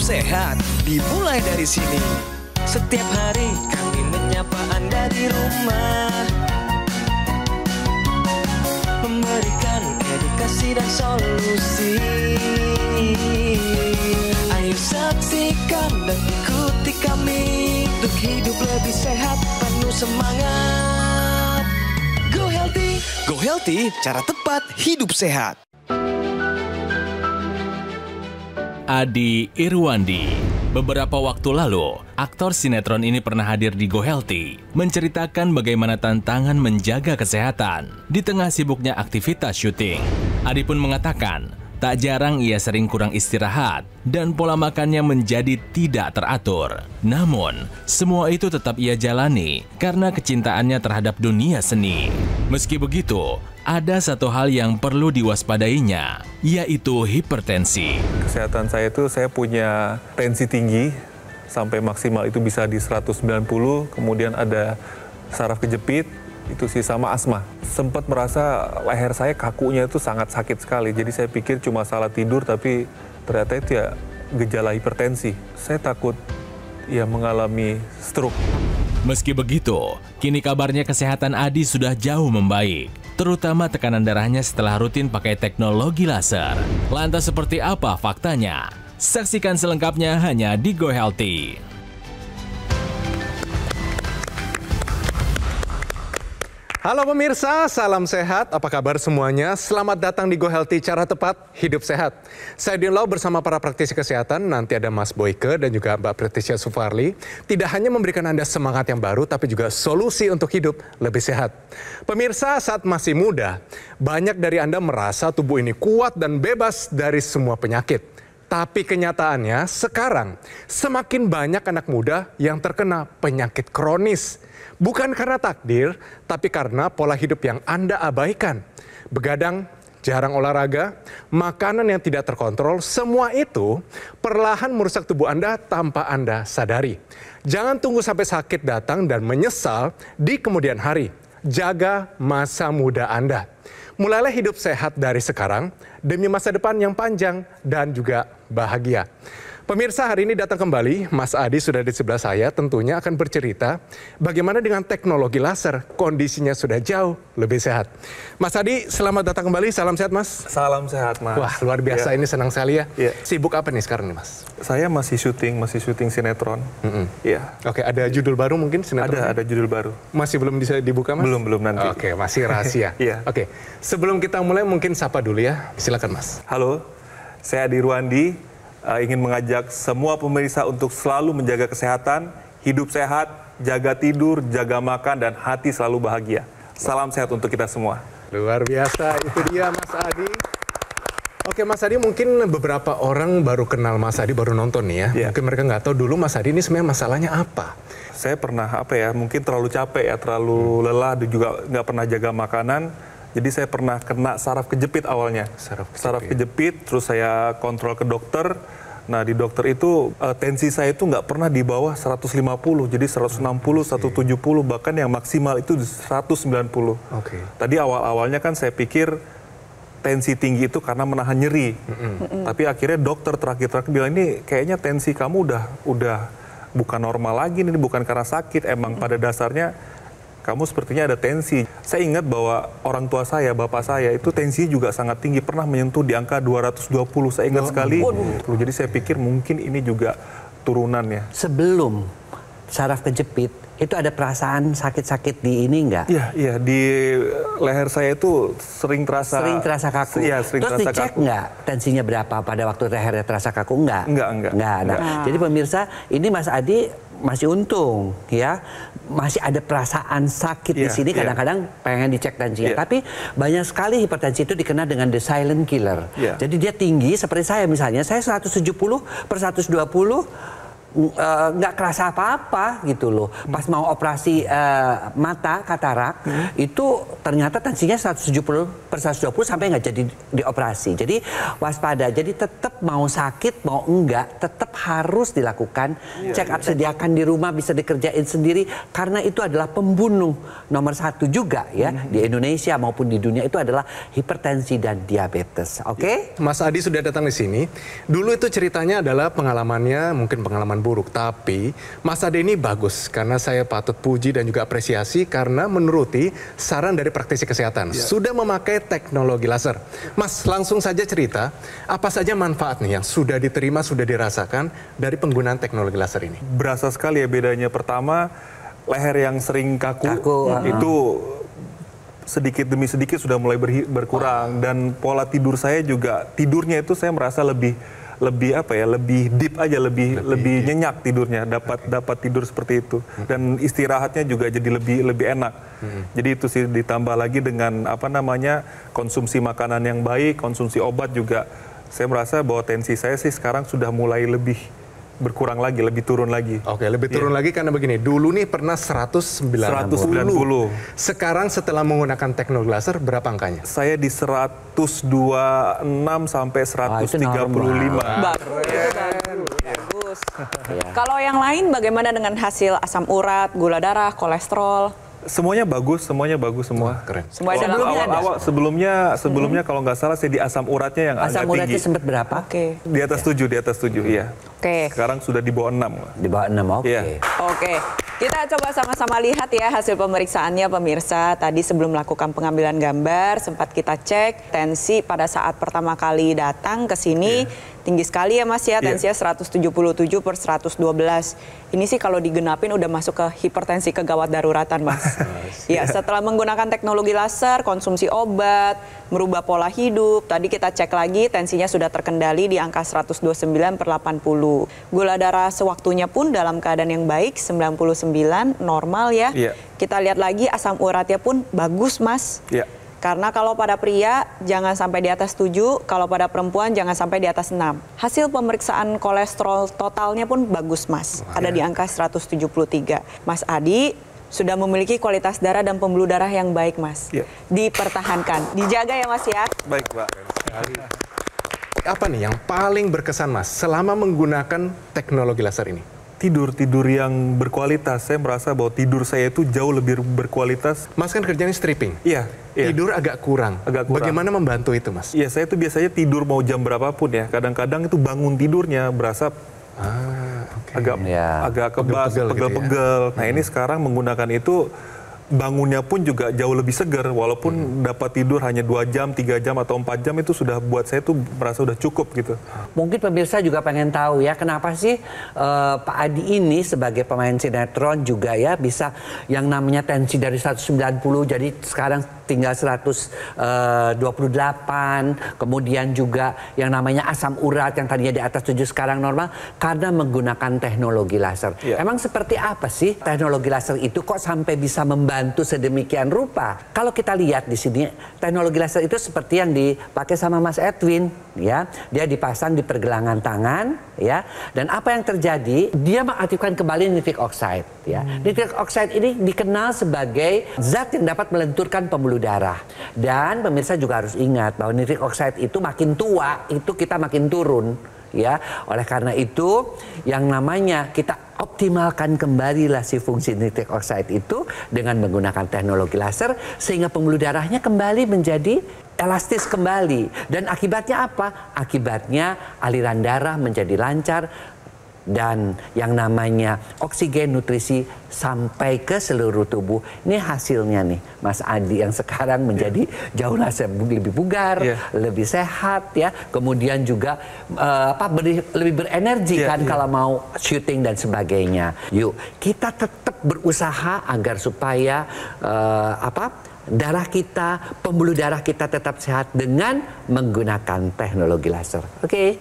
sehat dimulai dari sini. Setiap hari kami menyapa Anda di rumah, memberikan edukasi dan solusi. Ayo saksikan dan ikuti kami untuk hidup lebih sehat, penuh semangat. Go Healthy. Go Healthy, cara tepat hidup sehat. Adi Irwandi. Beberapa waktu lalu, aktor sinetron ini pernah hadir di Go Healthy, menceritakan bagaimana tantangan menjaga kesehatan di tengah sibuknya aktivitas syuting. Adi pun mengatakan, tak jarang ia sering kurang istirahat dan pola makannya menjadi tidak teratur. Namun, semua itu tetap ia jalani karena kecintaannya terhadap dunia seni. Meski begitu, ada satu hal yang perlu diwaspadainya, yaitu hipertensi. Kesehatan saya itu, saya punya tensi tinggi, sampai maksimal itu bisa di 190, kemudian ada saraf kejepit, itu sih sama asma. Sempat merasa leher saya kakunya itu sangat sakit sekali, jadi saya pikir cuma salah tidur, tapi ternyata itu ya gejala hipertensi. Saya takut ya mengalami stroke. Meski begitu, kini kabarnya kesehatan Adi sudah jauh membaik, terutama tekanan darahnya setelah rutin pakai teknologi laser. Lantas seperti apa faktanya? Saksikan selengkapnya hanya di Go Healthy. Halo pemirsa, salam sehat. Apa kabar semuanya? Selamat datang di Go Healthy, cara tepat hidup sehat. Saya Dinlau bersama para praktisi kesehatan. Nanti ada Mas Boyke dan juga Mbak Preticia Sufarli. Tidak hanya memberikan Anda semangat yang baru, tapi juga solusi untuk hidup lebih sehat. Pemirsa, saat masih muda, banyak dari Anda merasa tubuh ini kuat dan bebas dari semua penyakit. Tapi kenyataannya sekarang semakin banyak anak muda yang terkena penyakit kronis. Bukan karena takdir, tapi karena pola hidup yang Anda abaikan. Begadang, jarang olahraga, makanan yang tidak terkontrol, semua itu perlahan merusak tubuh Anda tanpa Anda sadari. Jangan tunggu sampai sakit datang dan menyesal di kemudian hari. Jaga masa muda Anda. Mulailah hidup sehat dari sekarang demi masa depan yang panjang dan juga bahagia. Pemirsa, hari ini datang kembali, Mas Adi sudah di sebelah saya, tentunya akan bercerita bagaimana dengan teknologi laser, kondisinya sudah jauh lebih sehat. Mas Adi, selamat datang kembali, salam sehat Mas. Salam sehat Mas. Wah, luar biasa, ya. Ini senang sekali ya. Ya. Sibuk apa nih sekarang nih Mas? Saya masih syuting sinetron. Iya. Oke, ada judul baru mungkin sinetron? Ada judul baru. Masih belum bisa dibuka Mas? Belum nanti. Oke, masih rahasia. Iya. Oke, sebelum kita mulai mungkin sapa dulu ya, silakan Mas. Halo, saya Adi Irwandi. Ingin mengajak semua pemirsa untuk selalu menjaga kesehatan, hidup sehat, jaga tidur, jaga makan, dan hati selalu bahagia. Salam sehat untuk kita semua. Luar biasa, itu dia Mas Adi. Oke Mas Adi, mungkin beberapa orang baru kenal Mas Adi, baru nonton nih ya. Yeah. Mungkin mereka nggak tahu dulu Mas Adi ini sebenarnya masalahnya apa. Saya pernah mungkin terlalu capek ya, terlalu lelah, dan juga nggak pernah jaga makanan. Jadi saya pernah kena saraf kejepit awalnya. Saraf kejepit, terus saya kontrol ke dokter. Nah di dokter itu tensi saya itu nggak pernah di bawah 150, jadi 160, 170, bahkan yang maksimal itu 190. Tadi awal-awalnya kan saya pikir tensi tinggi itu karena menahan nyeri. Tapi akhirnya dokter terakhir bilang, ini kayaknya tensi kamu udah bukan normal lagi, ini bukan karena sakit, emang pada dasarnya kamu sepertinya ada tensi. Saya ingat bahwa orang tua saya, bapak saya, itu tensi juga sangat tinggi. Pernah menyentuh di angka 220, saya ingat sekali. Jadi saya pikir mungkin ini juga turunannya. Sebelum saraf kejepit, itu ada perasaan sakit-sakit di ini enggak? Iya, di leher saya itu sering terasa kaku. Iya, sering terus terasa dicek kaku. nggak tensinya berapa pada waktu lehernya terasa kaku? Enggak. Nah, jadi pemirsa, ini Mas Adi masih untung ya, masih ada perasaan sakit di sini, kadang-kadang pengen dicek tensinya. Tapi banyak sekali hipertensi itu dikenal dengan the silent killer. Jadi dia tinggi seperti saya misalnya, saya 170/120 nggak kerasa apa-apa gitu loh. Pas mau operasi mata katarak itu ternyata tensinya 170/120 sampai nggak jadi dioperasi. Jadi waspada. Jadi tetap mau sakit mau enggak tetap harus dilakukan check up. Sediakan di rumah, bisa dikerjain sendiri karena itu adalah pembunuh nomor 1 juga ya di Indonesia maupun di dunia itu adalah hipertensi dan diabetes. Oke? Mas Adi sudah datang di sini. Dulu itu ceritanya adalah pengalamannya mungkin pengalaman buruk, tapi Mas Ade ini bagus karena saya patut puji dan juga apresiasi karena menuruti saran dari praktisi kesehatan. Sudah memakai teknologi laser. Mas, langsung saja cerita, apa saja manfaat nih yang sudah diterima, sudah dirasakan dari penggunaan teknologi laser ini? Berasa sekali ya bedanya. Pertama, leher yang sering kaku itu sedikit demi sedikit sudah mulai berkurang. Dan pola tidur saya juga, tidurnya itu saya merasa lebih deep aja, lebih nyenyak tidurnya, dapat tidur seperti itu, dan istirahatnya juga jadi lebih enak. Jadi itu sih, ditambah lagi dengan konsumsi makanan yang baik, konsumsi obat juga, saya merasa bahwa tensi saya sih sekarang sudah mulai lebih berkurang lagi, lebih turun lagi. Oke, lebih turun lagi karena begini, dulu nih pernah 190. Sekarang setelah menggunakan teknologi laser berapa angkanya? Saya di 126 sampai 135. Bagus. Kalau yang lain bagaimana dengan hasil asam urat, gula darah, kolesterol? Semuanya bagus semua. Keren. Sebelumnya kalau nggak salah saya di asam uratnya yang agak tinggi. Asam uratnya sempat berapa? Di atas 7, iya. Sekarang sudah di bawah 6. Di bawah 6, Oke. Kita coba sama-sama lihat ya hasil pemeriksaannya pemirsa. Tadi sebelum melakukan pengambilan gambar sempat kita cek tensi pada saat pertama kali datang ke sini. Tinggi sekali ya Mas ya, tensinya 177/112. Ini sih kalau digenapin udah masuk ke hipertensi kegawat daruratan Mas. Ya, setelah menggunakan teknologi laser, konsumsi obat, merubah pola hidup, tadi kita cek lagi tensinya sudah terkendali di angka 129/80. Gula darah sewaktunya pun dalam keadaan yang baik, 99, normal ya. Kita lihat lagi asam uratnya pun bagus Mas. Karena kalau pada pria jangan sampai di atas 7, kalau pada perempuan jangan sampai di atas 6. Hasil pemeriksaan kolesterol totalnya pun bagus Mas, ada di angka 173. Mas Adi sudah memiliki kualitas darah dan pembuluh darah yang baik Mas. Dipertahankan, dijaga ya Mas ya. Baik Pak. Apa nih yang paling berkesan Mas selama menggunakan teknologi laser ini? Tidur yang berkualitas. Saya merasa bahwa tidur saya itu jauh lebih berkualitas. Mas kan kerjanya stripping. Iya. Tidur agak kurang. Bagaimana membantu itu Mas? Iya, saya itu biasanya tidur mau jam berapapun ya. Kadang-kadang itu bangun tidurnya berasa agak kebas, pegel-pegel. Nah ini sekarang menggunakan itu, bangunnya pun juga jauh lebih segar, walaupun dapat tidur hanya 2 jam, 3 jam, atau 4 jam itu sudah buat saya tuh merasa udah cukup gitu. Mungkin pemirsa juga pengen tahu ya, kenapa sih Pak Adi ini sebagai pemain sinetron juga ya bisa yang namanya tensi dari 190 jadi sekarang tinggal 128, kemudian juga yang namanya asam urat yang tadinya di atas 7 sekarang normal karena menggunakan teknologi laser. Emang seperti apa sih teknologi laser itu kok sampai bisa membantu sedemikian rupa? Kalau kita lihat di sini, teknologi laser itu seperti yang dipakai sama Mas Edwin, ya. Dia dipasang di pergelangan tangan, ya. Dan apa yang terjadi? Dia mengaktifkan kembali nitric oxide, ya. Nitric oxide ini dikenal sebagai zat yang dapat melenturkan pembuluh darah. Dan pemirsa juga harus ingat bahwa nitric oxide itu makin tua, itu kita makin turun, ya. Oleh karena itu, yang namanya kita optimalkan kembalilah si fungsi nitric oxide itu dengan menggunakan teknologi laser sehingga pembuluh darahnya kembali menjadi elastis kembali. Dan akibatnya apa? Akibatnya aliran darah menjadi lancar dan yang namanya oksigen nutrisi sampai ke seluruh tubuh. Ini hasilnya nih Mas Adi yang sekarang menjadi jauh lebih bugar, lebih sehat ya. Kemudian juga lebih berenergi kan kalau mau syuting dan sebagainya. Yuk, kita tetap berusaha agar supaya darah kita, pembuluh darah kita tetap sehat dengan menggunakan teknologi laser. Oke.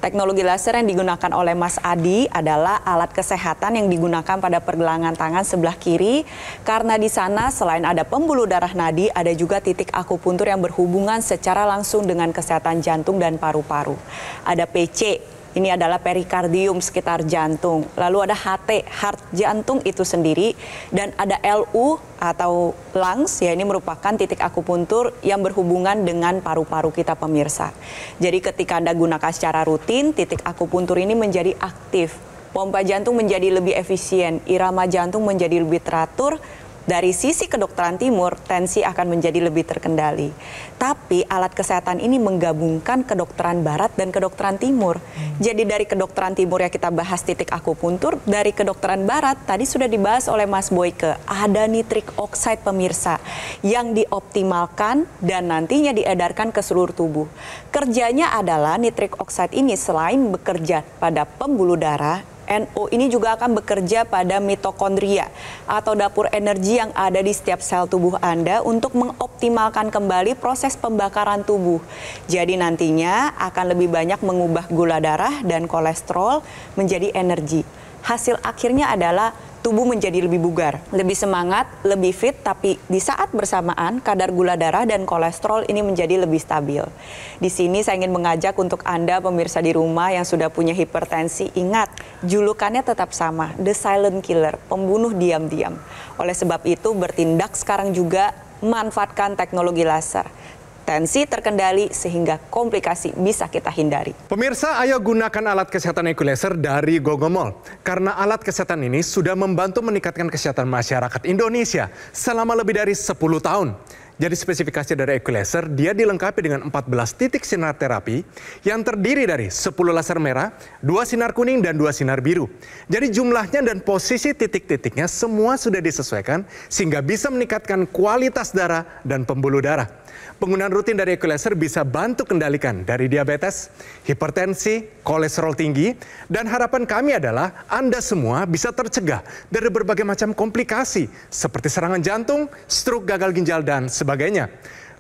Teknologi laser yang digunakan oleh Mas Adi adalah alat kesehatan yang digunakan pada pergelangan tangan sebelah kiri karena di sana selain ada pembuluh darah nadi, ada juga titik akupuntur yang berhubungan secara langsung dengan kesehatan jantung dan paru-paru. Ada PC Ini adalah perikardium sekitar jantung. Lalu ada HT, heart jantung itu sendiri. Dan ada LU atau lungs, ya ini merupakan titik akupuntur yang berhubungan dengan paru-paru kita pemirsa. Jadi ketika Anda gunakan secara rutin, titik akupuntur ini menjadi aktif. Pompa jantung menjadi lebih efisien, irama jantung menjadi lebih teratur. Dari sisi kedokteran timur, tensi akan menjadi lebih terkendali. Tapi alat kesehatan ini menggabungkan kedokteran barat dan kedokteran timur. Jadi dari kedokteran timur ya kita bahas titik akupuntur, dari kedokteran barat tadi sudah dibahas oleh Mas Boyke, ada nitric oxide pemirsa yang dioptimalkan dan nantinya diedarkan ke seluruh tubuh. Kerjanya adalah nitric oxide ini selain bekerja pada pembuluh darah, NO ini juga akan bekerja pada mitokondria atau dapur energi yang ada di setiap sel tubuh Anda untuk mengoptimalkan kembali proses pembakaran tubuh. Jadi nantinya akan lebih banyak mengubah gula darah dan kolesterol menjadi energi. Hasil akhirnya adalah tubuh menjadi lebih bugar, lebih semangat, lebih fit, tapi di saat bersamaan kadar gula darah dan kolesterol ini menjadi lebih stabil. Di sini saya ingin mengajak untuk Anda pemirsa di rumah yang sudah punya hipertensi, ingat julukannya tetap sama, the silent killer, pembunuh diam-diam. Oleh sebab itu bertindak sekarang juga, manfaatkan teknologi laser. Tensi terkendali sehingga komplikasi bisa kita hindari. Pemirsa, ayo gunakan alat kesehatan EQ Laser dari Gogomol. Karena alat kesehatan ini sudah membantu meningkatkan kesehatan masyarakat Indonesia selama lebih dari 10 tahun. Jadi spesifikasi dari EQ Laser, dia dilengkapi dengan 14 titik sinar terapi yang terdiri dari 10 laser merah, 2 sinar kuning, dan 2 sinar biru. Jadi jumlahnya dan posisi titik-titiknya semua sudah disesuaikan sehingga bisa meningkatkan kualitas darah dan pembuluh darah. Penggunaan rutin dari EQ Laser bisa bantu kendalikan dari diabetes, hipertensi, kolesterol tinggi, dan harapan kami adalah Anda semua bisa tercegah dari berbagai macam komplikasi seperti serangan jantung, stroke, gagal ginjal, dan sebagainya.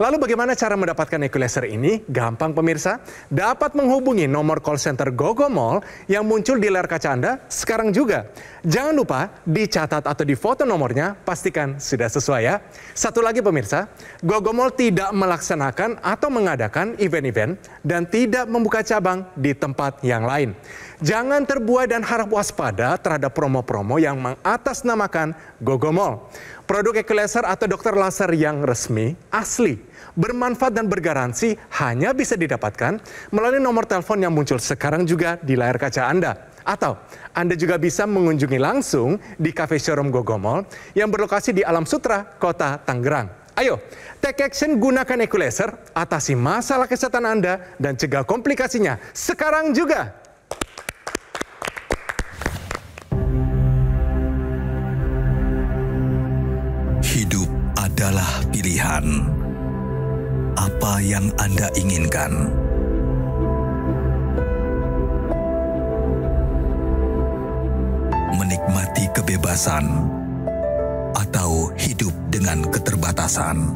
Lalu bagaimana cara mendapatkan EQ Laser ini? Gampang pemirsa, dapat menghubungi nomor call center Gogomol yang muncul di layar kaca Anda sekarang juga. Jangan lupa dicatat atau difoto nomornya, pastikan sudah sesuai ya. Satu lagi pemirsa, Gogomol tidak melaksanakan atau mengadakan event-event dan tidak membuka cabang di tempat yang lain. Jangan terbuai dan harap waspada terhadap promo-promo yang mengatasnamakan Gogomol. Produk EQ Laser atau dokter laser yang resmi, asli, bermanfaat dan bergaransi hanya bisa didapatkan melalui nomor telepon yang muncul sekarang juga di layar kaca Anda. Atau Anda juga bisa mengunjungi langsung di cafe showroom Gogomol yang berlokasi di Alam Sutra, Kota Tangerang. Ayo, take action, gunakan EQ Laser, atasi masalah kesehatan Anda dan cegah komplikasinya sekarang juga. Hidup adalah pilihan. Apa yang Anda inginkan? Menikmati kebebasan atau hidup dengan keterbatasan?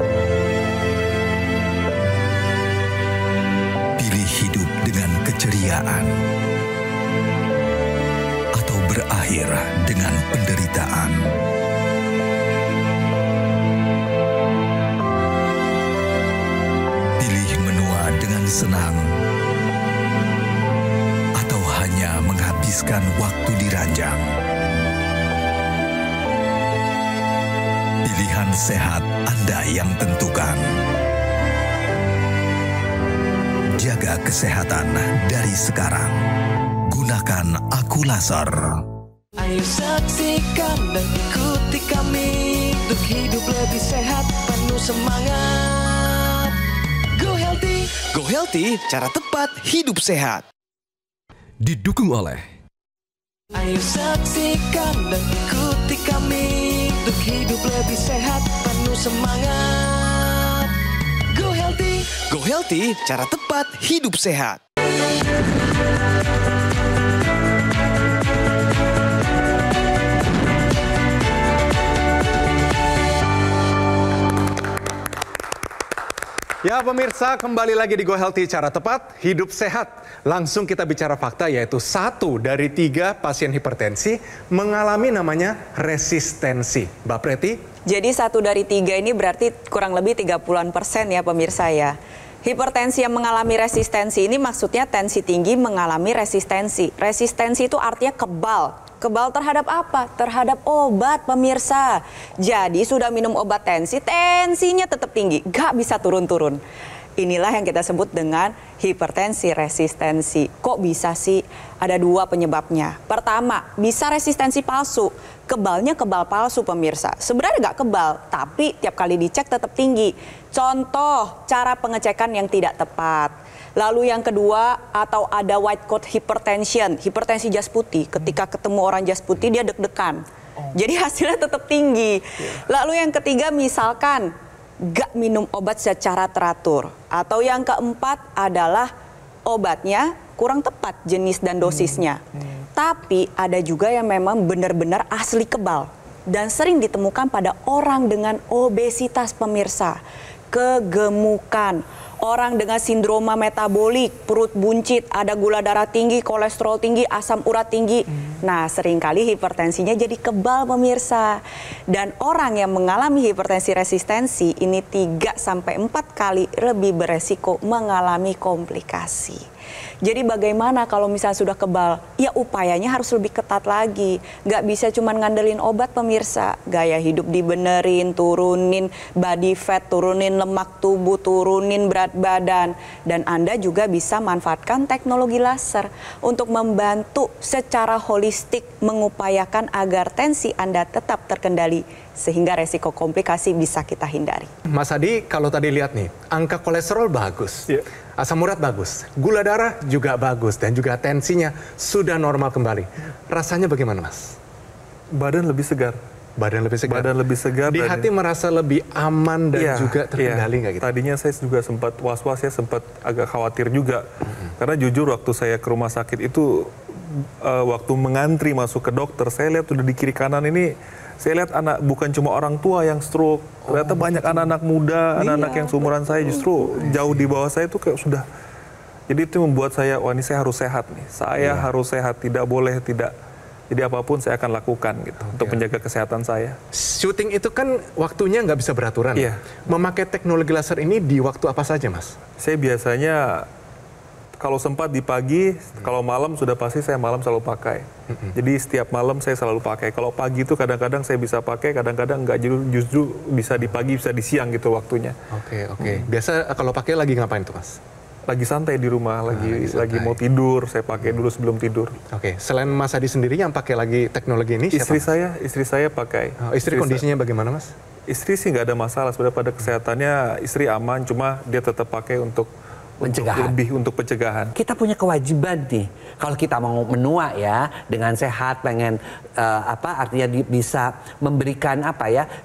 Pilih hidup dengan keceriaan atau berakhir dengan penderitaan? Senang atau hanya menghabiskan waktu di ranjang? Pilihan sehat Anda yang tentukan. Jaga kesehatan dari sekarang. Gunakan EQ Laser. Ayo saksikan dan ikuti kami untuk hidup lebih sehat, penuh semangat. Go Healthy, cara tepat hidup sehat. Didukung oleh Ayo saksikan dan ikuti kami untuk hidup lebih sehat, penuh semangat. Go Healthy, cara tepat hidup sehat. Ya pemirsa, kembali lagi di Go Healthy, cara tepat hidup sehat. Langsung kita bicara fakta, yaitu 1 dari 3 pasien hipertensi mengalami namanya resistensi. Mbak Preti? Jadi 1 dari 3 ini berarti kurang lebih 30% ya pemirsa ya. Hipertensi yang mengalami resistensi ini maksudnya tensi tinggi mengalami resistensi. Resistensi itu artinya kebal. Kebal terhadap apa? Terhadap obat, pemirsa. Jadi sudah minum obat tensi, tensinya tetap tinggi, gak bisa turun-turun. Inilah yang kita sebut dengan hipertensi resistensi. Kok bisa sih? Ada 2 penyebabnya. Pertama, bisa resistensi palsu. Kebalnya kebal palsu, pemirsa. Sebenarnya nggak kebal, tapi tiap kali dicek tetap tinggi. Contoh, cara pengecekan yang tidak tepat. Lalu yang kedua, atau ada white coat hypertension, hipertensi jas putih. Ketika ketemu orang jas putih, dia deg-degan. Jadi hasilnya tetap tinggi. Lalu yang ketiga, misalkan gak minum obat secara teratur. Atau yang keempat adalah obatnya kurang tepat jenis dan dosisnya. Tapi ada juga yang memang benar-benar asli kebal. Dan sering ditemukan pada orang dengan obesitas, pemirsa. Kegemukan. Orang dengan sindroma metabolik, perut buncit, ada gula darah tinggi, kolesterol tinggi, asam urat tinggi. Nah, seringkali hipertensinya jadi kebal, pemirsa. Dan orang yang mengalami hipertensi resistensi ini 3-4 kali lebih beresiko mengalami komplikasi. Jadi bagaimana kalau misalnya sudah kebal? Ya upayanya harus lebih ketat lagi. Nggak bisa cuma ngandelin obat, pemirsa. Gaya hidup dibenerin, turunin body fat, turunin lemak tubuh, turunin berat badan. Dan Anda juga bisa manfaatkan teknologi laser untuk membantu secara holistik mengupayakan agar tensi Anda tetap terkendali sehingga resiko komplikasi bisa kita hindari. Mas Adi, kalau tadi lihat nih, angka kolesterol bagus, asam urat bagus, gula darah juga bagus, dan juga tensinya sudah normal kembali. Rasanya bagaimana, Mas? Badan lebih segar. Badan lebih segar. Badan lebih segar. Di hati merasa lebih aman dan juga terkendali nggak gitu? Tadinya saya juga sempat was-was, ya sempat agak khawatir juga. Karena jujur waktu saya ke rumah sakit itu, waktu mengantri masuk ke dokter, saya lihat udah di kiri kanan ini, saya lihat anak, bukan cuma orang tua yang stroke, ternyata banyak anak-anak muda, anak-anak yang seumuran saya justru jauh di bawah saya itu kayak sudah. Jadi itu membuat saya, wah ini saya harus sehat nih. Saya harus sehat, tidak boleh tidak. Jadi apapun saya akan lakukan gitu untuk menjaga kesehatan saya. Syuting itu kan waktunya nggak bisa beraturan. Memakai teknologi laser ini di waktu apa saja, Mas? Saya biasanya kalau sempat di pagi, kalau malam sudah pasti saya malam selalu pakai. Jadi setiap malam saya selalu pakai. Kalau pagi itu kadang-kadang saya bisa pakai, kadang-kadang nggak, justru bisa di pagi, bisa di siang gitu waktunya. Oke. Biasa kalau pakai lagi ngapain tuh, Mas? Lagi santai di rumah, lagi mau tidur, saya pakai dulu sebelum tidur. Oke. Selain Mas Adi sendiri yang pakai lagi teknologi ini, siapa? Istri saya pakai. Istri kondisinya bagaimana, Mas? Istri sih nggak ada masalah, sebenarnya pada kesehatannya istri aman, cuma dia tetap pakai untuk pencegahan. Lebih untuk pencegahan. Kita punya kewajiban nih, kalau kita mau menua ya, dengan sehat, pengen artinya bisa memberikan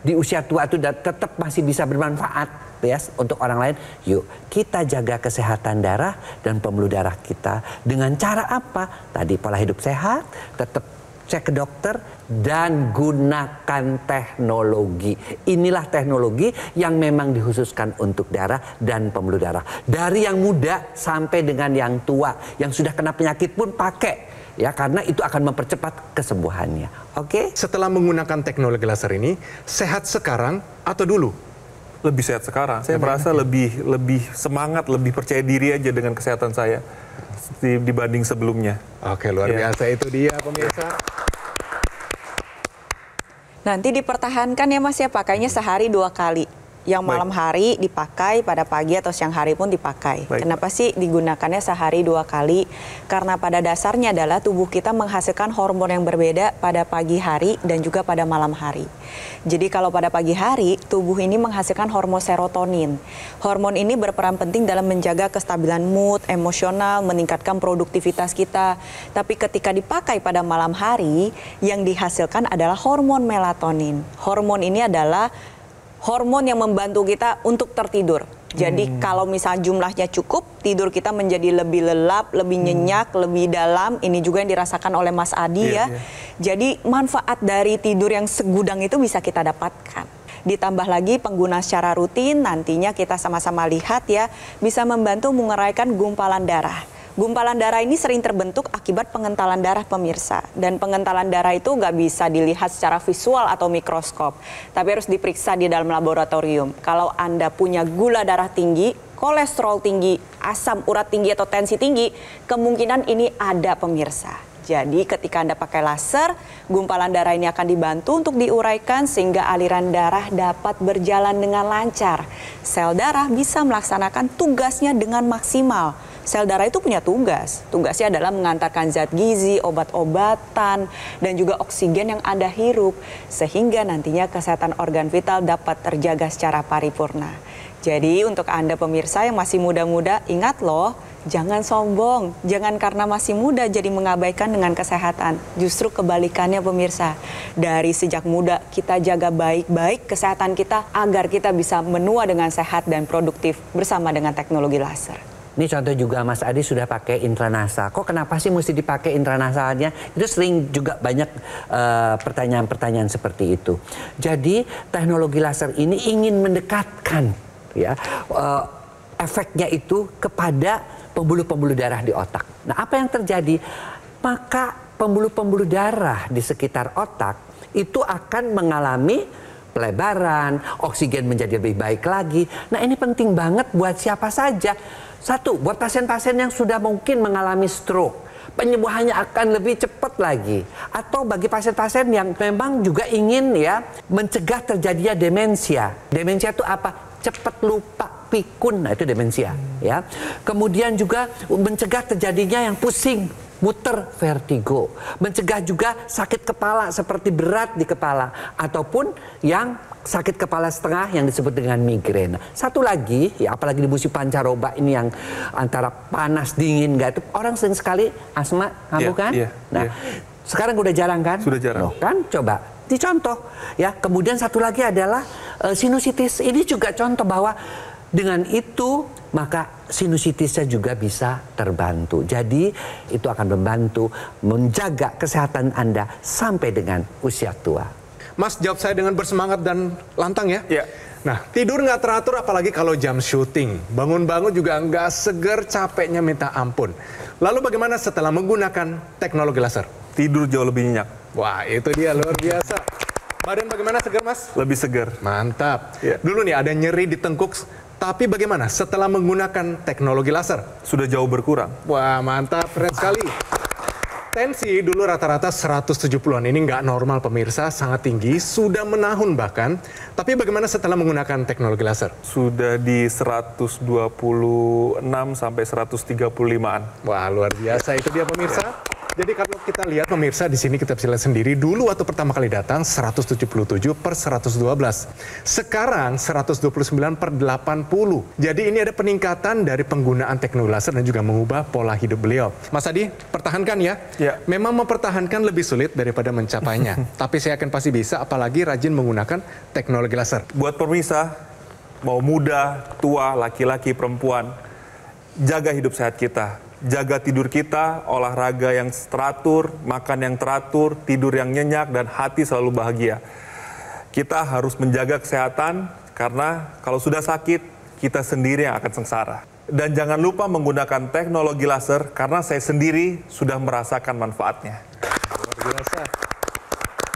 di usia tua itu tetap masih bisa bermanfaat ya untuk orang lain. Yuk kita jaga kesehatan darah dan pembuluh darah kita dengan cara apa? Tadi pola hidup sehat, tetap cek ke dokter, dan gunakan teknologi. Inilah teknologi yang memang dikhususkan untuk darah dan pembuluh darah. Dari yang muda sampai dengan yang tua, yang sudah kena penyakit pun pakai. Ya, karena itu akan mempercepat kesembuhannya. Oke? Setelah menggunakan teknologi laser ini, sehat sekarang atau dulu? Lebih sehat sekarang. Saya merasa lebih semangat, lebih percaya diri aja dengan kesehatan saya dibanding sebelumnya. Oke, luar biasa. Itu dia, pemirsa. Nanti dipertahankan ya, Mas, ya, pakainya sehari 2 kali. Yang malam hari dipakai, pada pagi atau siang hari pun dipakai. Kenapa sih digunakannya sehari 2 kali? Karena pada dasarnya adalah tubuh kita menghasilkan hormon yang berbeda pada pagi hari dan juga pada malam hari. Jadi kalau pada pagi hari, tubuh ini menghasilkan hormon serotonin. Hormon ini berperan penting dalam menjaga kestabilan mood, emosional, meningkatkan produktivitas kita. Tapi ketika dipakai pada malam hari, yang dihasilkan adalah hormon melatonin. Hormon ini adalah hormon yang membantu kita untuk tertidur. Jadi kalau misalnya jumlahnya cukup, tidur kita menjadi lebih lelap, lebih nyenyak, lebih dalam. Ini juga yang dirasakan oleh Mas Adi ya. Jadi manfaat dari tidur yang segudang itu bisa kita dapatkan. Ditambah lagi pengguna secara rutin, nantinya kita sama-sama lihat ya, bisa membantu mengeraikan gumpalan darah. Gumpalan darah ini sering terbentuk akibat pengentalan darah, pemirsa. Dan pengentalan darah itu nggak bisa dilihat secara visual atau mikroskop, tapi harus diperiksa di dalam laboratorium. Kalau Anda punya gula darah tinggi, kolesterol tinggi, asam urat tinggi atau tensi tinggi, kemungkinan ini ada pemirsa. Jadi ketika Anda pakai laser, gumpalan darah ini akan dibantu untuk diuraikan sehingga aliran darah dapat berjalan dengan lancar. Sel darah bisa melaksanakan tugasnya dengan maksimal. Sel darah itu punya tugas. Tugasnya adalah mengantarkan zat gizi, obat-obatan, dan juga oksigen yang Anda hirup. Sehingga nantinya kesehatan organ vital dapat terjaga secara paripurna. Jadi untuk Anda pemirsa yang masih muda-muda, ingat loh, jangan sombong. Jangan karena masih muda jadi mengabaikan dengan kesehatan. Justru kebalikannya pemirsa. Dari sejak muda kita jaga baik-baik kesehatan kita agar kita bisa menua dengan sehat dan produktif bersama dengan teknologi laser. Ini contoh juga Mas Adi sudah pakai intranasa. Kok kenapa sih mesti dipakai intranasanya? Itu sering juga banyak pertanyaan-pertanyaan seperti itu. Jadi teknologi laser ini ingin mendekatkan ya efeknya itu kepada pembuluh-pembuluh darah di otak. Nah, apa yang terjadi? Maka pembuluh-pembuluh darah di sekitar otak itu akan mengalami pelebaran, oksigen menjadi lebih baik lagi. Nah, ini penting banget buat siapa saja. Satu, buat pasien-pasien yang sudah mungkin mengalami stroke, penyembuhannya akan lebih cepat lagi. Atau bagi pasien-pasien yang memang juga ingin ya mencegah terjadinya demensia. Demensia itu apa? Cepat lupa, pikun, nah itu demensia ya. Kemudian juga mencegah terjadinya yang pusing, muter, vertigo. Mencegah juga sakit kepala seperti berat di kepala ataupun yang sakit kepala setengah yang disebut dengan migrain. Satu lagi, ya apalagi di musim pancaroba ini yang antara panas dingin itu orang sering sekali asma, kan? Nah, sekarang udah jarang kan? Sudah jarang. Loh, kan coba dicontoh ya. Kemudian satu lagi adalah sinusitis. Ini juga contoh bahwa dengan itu maka sinusitisnya juga bisa terbantu. Jadi itu akan membantu menjaga kesehatan Anda sampai dengan usia tua. Mas, jawab saya dengan bersemangat dan lantang ya. Iya. Nah, tidur nggak teratur apalagi kalau jam syuting. Bangun-bangun juga nggak seger, capeknya minta ampun. Lalu bagaimana setelah menggunakan teknologi laser? Tidur jauh lebih nyenyak. Wah, itu dia luar biasa. Badan bagaimana, seger Mas? Lebih seger. Mantap. Ya. Dulu nih ada nyeri di tengkuk, tapi bagaimana setelah menggunakan teknologi laser? Sudah jauh berkurang. Wah, mantap, keren sekali. Tensi dulu rata-rata 170-an, ini nggak normal pemirsa, sangat tinggi, sudah menahun bahkan. Tapi bagaimana setelah menggunakan teknologi laser? Sudah di 126 sampai 135-an. Wah, luar biasa itu dia pemirsa. Jadi kalau kita lihat pemirsa di sini kita bisa lihat sendiri dulu waktu pertama kali datang 177 per 112. Sekarang 129 per 80. Jadi ini ada peningkatan dari penggunaan teknologi laser dan juga mengubah pola hidup beliau. Mas Adi, pertahankan ya. Ya. Memang mempertahankan lebih sulit daripada mencapainya. Tapi saya yakin pasti bisa apalagi rajin menggunakan teknologi laser. Buat pemirsa, mau muda, tua, laki-laki, perempuan, jaga hidup sehat kita. Jaga tidur kita, olahraga yang teratur, makan yang teratur, tidur yang nyenyak, dan hati selalu bahagia. Kita harus menjaga kesehatan, karena kalau sudah sakit, kita sendiri yang akan sengsara. Dan jangan lupa menggunakan teknologi laser, karena saya sendiri sudah merasakan manfaatnya. Luar biasa.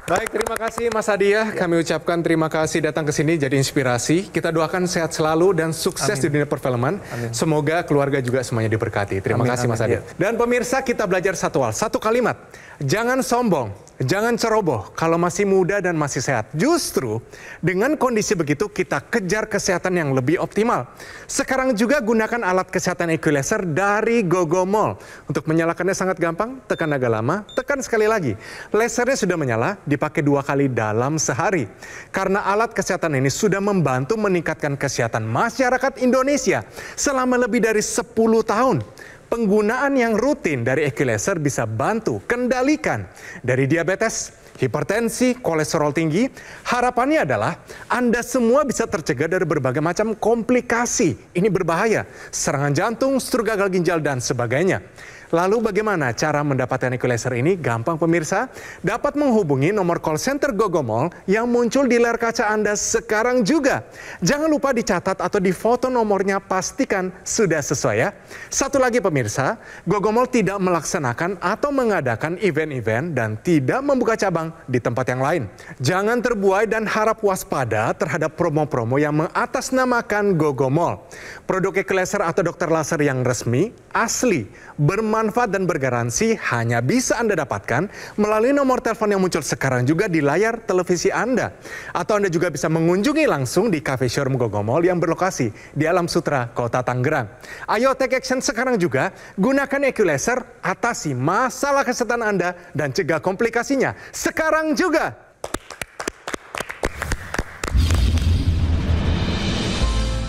Baik, terima kasih Mas Adi ya. Kami ucapkan terima kasih datang ke sini jadi inspirasi. Kita doakan sehat selalu dan sukses di dunia perfilman. Semoga keluarga juga semuanya diberkati. Terima kasih Mas Adi. Dan pemirsa, kita belajar satu hal, satu kalimat. Jangan sombong, jangan ceroboh kalau masih muda dan masih sehat. Justru dengan kondisi begitu kita kejar kesehatan yang lebih optimal. Sekarang juga gunakan alat kesehatan EQ Laser dari Gogomol. Untuk menyalakannya sangat gampang, tekan agak lama, tekan sekali lagi. Lasernya sudah menyala, dipakai 2 kali dalam sehari. Karena alat kesehatan ini sudah membantu meningkatkan kesehatan masyarakat Indonesia selama lebih dari 10 tahun. Penggunaan yang rutin dari EQ Laser bisa bantu kendalikan dari diabetes, hipertensi, kolesterol tinggi. Harapannya adalah Anda semua bisa tercegah dari berbagai macam komplikasi. Ini berbahaya, serangan jantung, stroke gagal ginjal, dan sebagainya. Lalu bagaimana cara mendapatkan equalizer ini? Gampang pemirsa, dapat menghubungi nomor call center Gogomall yang muncul di layar kaca Anda sekarang juga. Jangan lupa dicatat atau difoto nomornya, pastikan sudah sesuai ya. Satu lagi pemirsa, Gogomall tidak melaksanakan atau mengadakan event-event dan tidak membuka cabang di tempat yang lain. Jangan terbuai dan harap waspada terhadap promo-promo yang mengatasnamakan Gogomall. Produk equalizer atau dokter laser yang resmi, asli, bermanfaat dan bergaransi hanya bisa Anda dapatkan melalui nomor telepon yang muncul sekarang juga di layar televisi Anda. Atau Anda juga bisa mengunjungi langsung di cafe showroom Gogomall yang berlokasi di Alam Sutra, Kota Tangerang. Ayo take action sekarang juga, gunakan equalizer, atasi masalah kesehatan Anda dan cegah komplikasinya sekarang juga.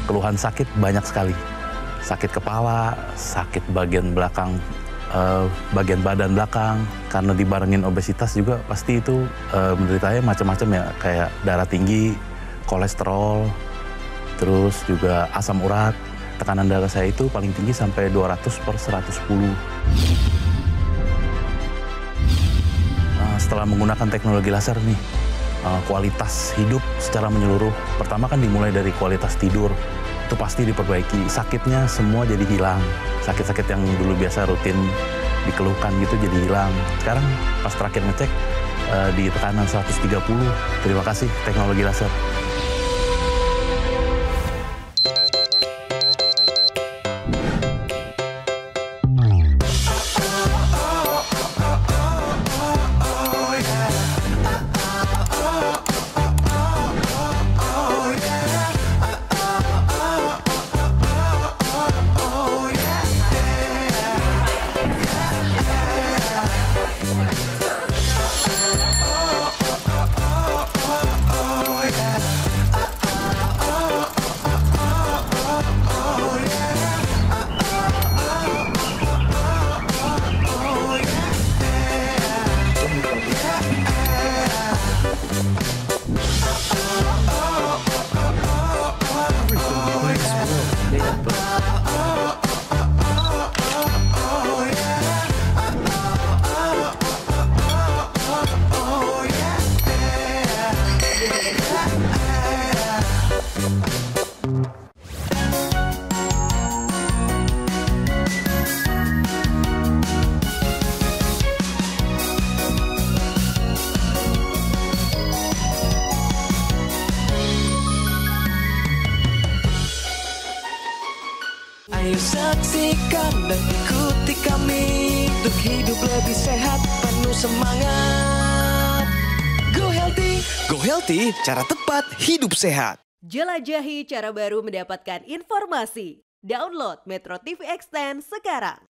Keluhan sakit banyak sekali. Sakit kepala, sakit bagian belakang, bagian badan belakang. Karena dibarengin obesitas juga pasti itu menderitanya macam-macam ya. Kayak darah tinggi, kolesterol, terus juga asam urat. Tekanan darah saya itu paling tinggi sampai 200/110. Setelah menggunakan teknologi laser nih, kualitas hidup secara menyeluruh. Pertama kan dimulai dari kualitas tidur, itu pasti diperbaiki. Sakitnya semua jadi hilang. Sakit-sakit yang dulu biasa rutin dikeluhkan gitu jadi hilang. Sekarang pas terakhir ngecek di tekanan 130. Terima kasih teknologi laser. Ayo saksikan dan ikuti kami untuk hidup lebih sehat, penuh semangat. Go Healthy, cara tepat hidup sehat. Jelajahi cara baru mendapatkan informasi. Download Metro TV Extend sekarang.